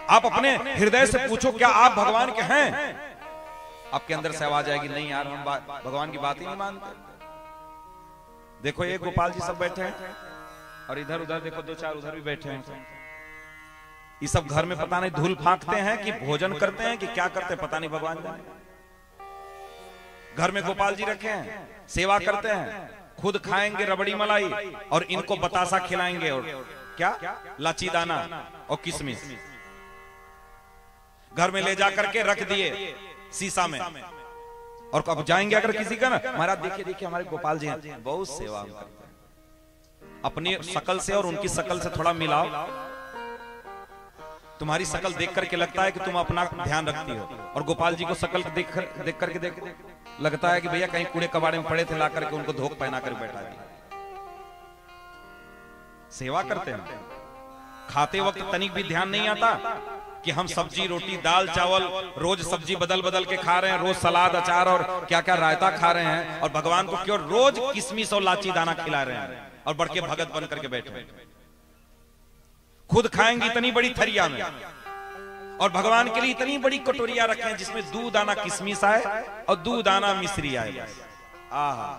आप अपने हृदय से पूछो, क्या आप भगवान के हैं? आपके अंदर से आवाज आएगी, नहीं यार, हम भगवान की बात ही नहीं मानते। देखो ये गोपाल जी सब बैठे हैं, और इधर उधर देखो दो चार उधर भी बैठे हैं। ये सब घर में पता नहीं धूल फांकते हैं कि भोजन करते हैं कि क्या करते हैं, पता नहीं, भगवान जाने। घर में गोपाल जी रखे हैं, सेवा करते हैं, खुद खाएंगे रबड़ी मलाई और इनको बतासा खिलाएंगे, और क्या लाची दाना और किशमिश घर में ले जाकर के रख दिए शीशा में। और अब जाएंगे अगर किसी का ना, महाराज देखिए देखिए हमारे गोपाल जी हैं, बहुत सेवा करते हैं। अपनी शकल से और उनकी शकल से थोड़ा मिलाओ, तुम्हारी शकल देख करके लगता है कि तुम अपना ध्यान रखती हो, और गोपाल जी को शकल देख करके लगता है कि भैया कहीं कूड़े कबाड़े में पड़े थे, ला करके उनको धोख पहना कर बैठा दिया। सेवा करते हैं, खाते वक्त तनिक भी ध्यान नहीं आता कि हम सब्जी रोटी दाल चावल रोज सब्जी बदल बदल के खा रहे हैं, रोज सलाद अचार और क्या क्या रायता खा रहे हैं, और भगवान को क्यों रोज किशमिश और लाची दाना खिला रहे हैं, और बढ़ के भगत बन करके बैठे। खुद खाएंगे इतनी बड़ी थरिया में, और भगवान के लिए इतनी बड़ी कटोरिया रखे हैं जिसमें दूध आना किशमिश आए और दूध आना मिश्री आए। आहा,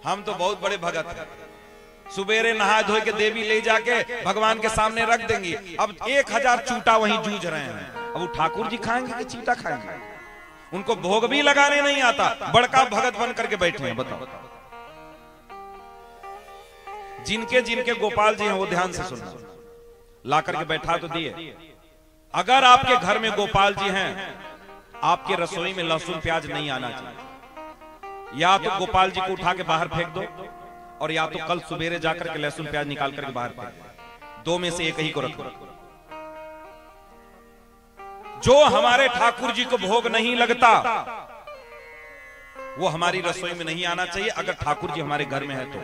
हम तो बहुत बड़े भगत हैं। सुबेरे नहा धो के देवी ले जाके भगवान के सामने रख देंगी। अब 1000 चूटा वहीं जूझ रहे हैं। अब वो ठाकुर जी खाएंगे कि चीटा खाएंगे? उनको भोग भी लगाने नहीं आता, बड़का भगत बन करके बैठे हैं। बताओ, जिनके जिनके गोपाल जी हैं वो ध्यान से सुनना। ला करके बैठा तो दिए। अगर आपके घर में गोपाल जी हैं, आपके रसोई में लहसुन प्याज नहीं आना चाहिए। या तो गोपाल जी को उठा के बाहर फेंक दो, और या तो कल सुबेरे जाकर के लहसुन प्याज निकाल करके बाहर फेंक दो। दो में से एक ही को रखो। जो हमारे ठाकुर जी को भोग नहीं लगता वो हमारी रसोई में नहीं आना चाहिए। अगर ठाकुर जी हमारे घर में है तो,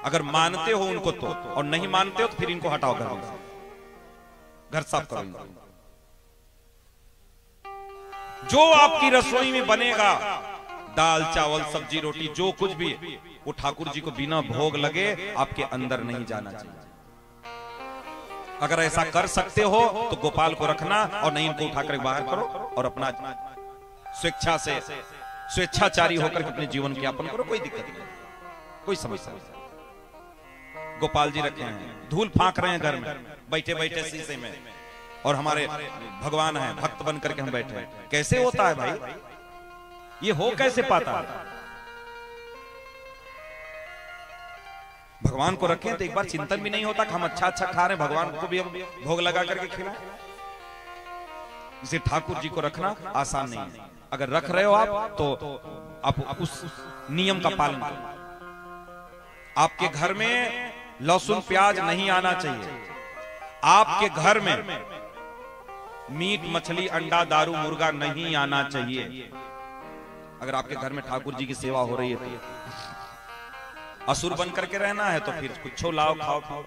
अगर मानते हो उनको तो, और नहीं मानते हो तो फिर इनको हटाओ घर में, घर साफ करो। जो आपकी रसोई में बनेगा, दाल चावल सब्जी रोटी जो कुछ भी, वो ठाकुर जी को बिना भोग लगे आपके अंदर नहीं जाना चाहिए। अगर ऐसा कर सकते हो तो गोपाल को रखना, और नहीं इनको उठाकर बाहर करो, और अपना स्वेच्छा से स्वेच्छाचारी होकर अपने जीवन की यापन करो। कोई दिक्कत नहीं, कोई समस्या नहीं। गोपाल जी रखे हैं, धूल फांक रहे हैं घर में बैठे बैठे शीशे में, और हमारे भगवान हैं, भक्त बन करके हम बैठे हैं। कैसे होता है भाई? ये हो कैसे पाता है? भगवान को रखें तो एक बार चिंतन भी नहीं होता कि हम अच्छा अच्छा खा रहे हैं, भगवान को भी हम भोग लगा करके खिलाएं। इसे ठाकुर जी को रखना आसान नहीं है। अगर रख रहे हो आप तो आप उस नियम का पालन करो। आपके घर में लहसुन प्याज नहीं आना चाहिए। आपके घर में मीट मछली अंडा दारू मुर्गा नहीं आना चाहिए। अगर आपके घर में ठाकुर जी की सेवा हो रही है तो असुर बन करके रहना है तो फिर कुछ लाओ खाओ खाओ।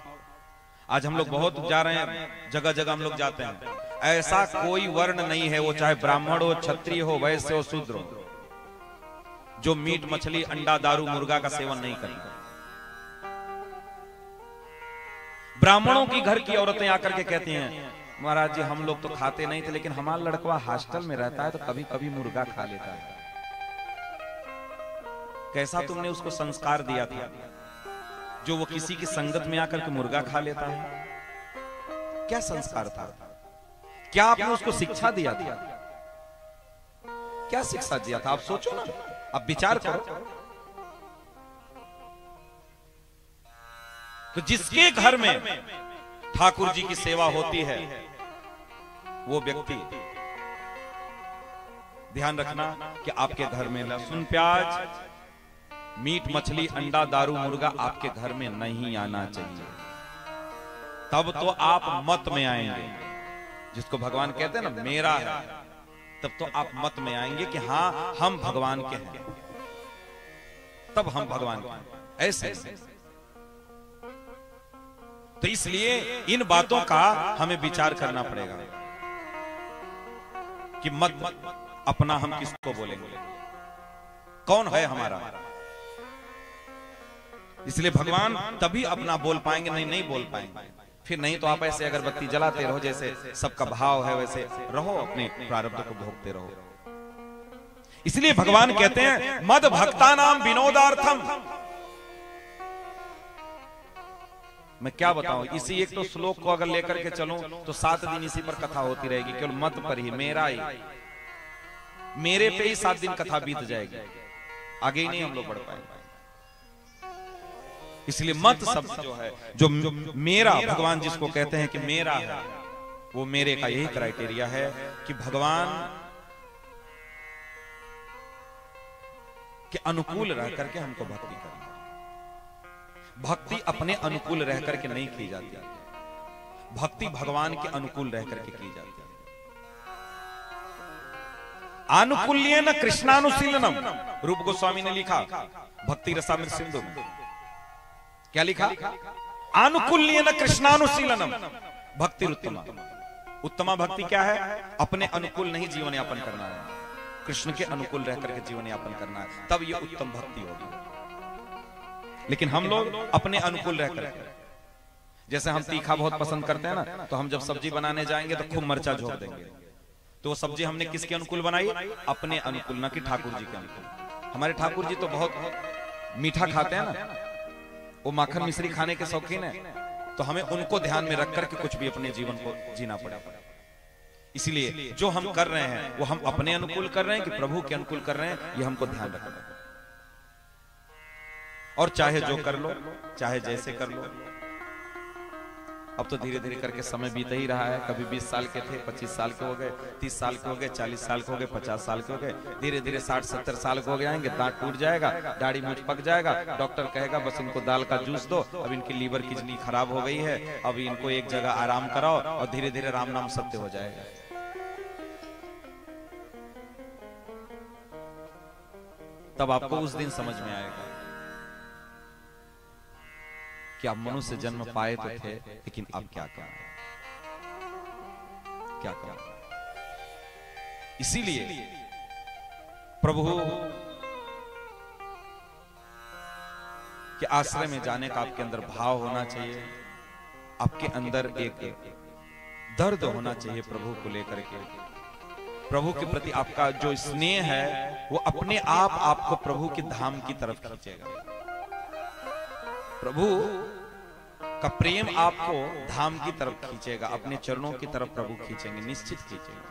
आज हम लोग बहुत जा रहे हैं, जगह जगह हम लोग जाते हैं। ऐसा कोई वर्ण नहीं है, वो चाहे ब्राह्मण हो, क्षत्रिय हो, वैश्य हो, शूद्र हो, जो मीट मछली अंडा दारू मुर्गा का सेवन नहीं करेगा। ब्राह्मणों की घर की औरतें आकर के कहती हैं, महाराज जी हम लोग तो खाते नहीं थे, लेकिन हमारा लड़का हॉस्टल में रहता है तो कभी कभी मुर्गा खा लेता है। कैसा तुमने उसको संस्कार दिया था जो वो किसी की संगत में आकर के मुर्गा खा लेता है? क्या संस्कार था? क्या आपने उसको शिक्षा दिया था? क्या शिक्षा दिया था? आप सोचो ना, आप विचार करो। तो जिसके घर में ठाकुर जी की सेवा होती है वो व्यक्ति, ध्यान रखना कि आपके घर में लहसुन प्याज मीट मछली अंडा दारू मुर्गा आपके घर में नहीं आना चाहिए। तब तो आप मत में आएंगे, जिसको भगवान कहते हैं ना मेरा है, तब तो आप मत में आएंगे कि हाँ हम भगवान के हैं, तब हम भगवान के हैं। ऐसे तो इसलिए इन बातों का हमें विचार करना पड़ेगा कि मत अपना हम किसको बोलेंगे, कौन है हमारा। इसलिए भगवान तभी अपना बोल पाएंगे, नहीं बोल पाएंगे। फिर नहीं तो आप ऐसे अगरबत्ती जलाते रहो, जैसे सबका भाव है वैसे रहो, अपने प्रारब्ध को भोगते रहो। इसलिए भगवान कहते हैं मद भक्ता नाम विनोदार्थम। मैं क्या बताऊं, इसी एक तो श्लोक को अगर लेकर के चलूं तो 7 दिन इसी पर कथा होती रहेगी, केवल मत पर ही, मेरे पे ही 7 दिन कथा बीत जाएगी, आगे ही नहीं हम लोग बढ़ पाएंगे। इसलिए मत शब्द जो है, जो मेरा, भगवान जिसको कहते हैं कि मेरा है, वो मेरे का यही क्राइटेरिया है कि भगवान के अनुकूल रह करके हमको भक्ति करना। भक्ति अपने अनुकूल रह करके नहीं की जाती, भक्ति भगवान के अनुकूल रह करके की जाती है। आनुकूल्येन कृष्णानुशीलनम, रूप गोस्वामी ने लिखा भक्ति रसामृत सिंधु में, क्या लिखा? आनुकूल्येन कृष्णानुशीलनम भक्ति उत्तमा। उत्तमा भक्ति क्या है? अपने अनुकूल नहीं जीवन यापन करना है, कृष्ण के अनुकूल रह करके जीवन यापन करना है, तब ये उत्तम भक्ति होगी। लेकिन हम लोग अपने अनुकूल रह करके, जैसे हम तीखा बहुत पसंद करते हैं ना, तो हम जब सब्जी बनाने जाएंगे तो खूब मिर्चा झोंक देंगे, तो वो सब्जी हमने किसके अनुकूल बनाई? अपने अनुकूल, ना कि ठाकुर जी के अनुकूल। हमारे ठाकुर जी तो बहुत मीठा खाते हैं ना, वो माखन मिश्री खाने के शौकीन है, तो हमें उनको ध्यान में रख करके कुछ भी अपने जीवन को जीना पड़ेगा। इसलिए जो हम कर रहे हैं वो हम अपने अनुकूल कर रहे हैं कि प्रभु के अनुकूल कर रहे हैं, ये हमको ध्यान रखना है। और चाहे जो कर लो, चाहे जैसे कर लो। अब तो धीरे धीरे करके समय बीत ही रहा है, कभी 20 साल के थे 25 साल के हो गए, 30 साल के हो गए, 40 साल के हो गए, 50 साल के हो गए, धीरे धीरे 60-70 साल के हो जाएंगे, दांत टूट जाएगा, दाढ़ी मूंछ पक जाएगा, डॉक्टर कहेगा बस इनको दाल का जूस दो, अब इनकी लीवर किडनी खराब हो गई है, अब इनको एक जगह आराम कराओ, और धीरे धीरे राम नाम सत्य हो जाएगा। तब आपको उस दिन समझ में आएगा कि आप मनुष्य जन्म पाए तो थे, लेकिन अब क्या करें, क्या करें। इसीलिए प्रभु के आश्रय में जाने का आपके अंदर भाव होना चाहिए, आपके अंदर एक दर्द होना चाहिए प्रभु को लेकर के। प्रभु के प्रति आपका जो स्नेह है वो अपने आप आपको प्रभु के धाम की तरफ खींचेगा। प्रभु का प्रेम आपको धाम की तरफ खींचेगा, अपने चरणों की तरफ प्रभु खींचेंगे, निश्चित खींचेंगे।